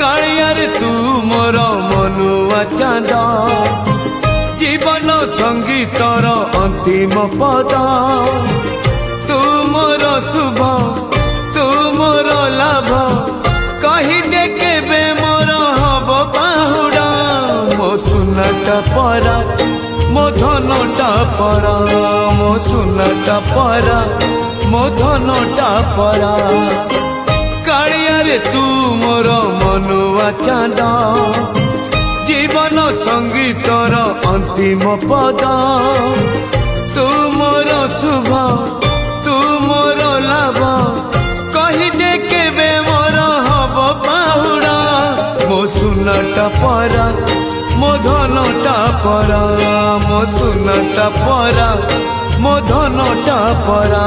कालियार तू मोर मनुआ चांद जीवन संगीतर अंतिम पद तू मोर शुभ तू मोर लाभ कही दे केबे मोर हब बाहुड़ा मो सुनाटा परा मो धनटा परा मो सुनाटा परा मो धनटा परा कालियार तू मोर मनुआ चांद जीवन संगीतर अंतिम पद तू मोर शुभ तू मोर लाभ कही दे केबे मोर हब बाहुड़ा मो सुनाटा परा मो धनटा परा मो सुनाटा परा मो धनटा परा।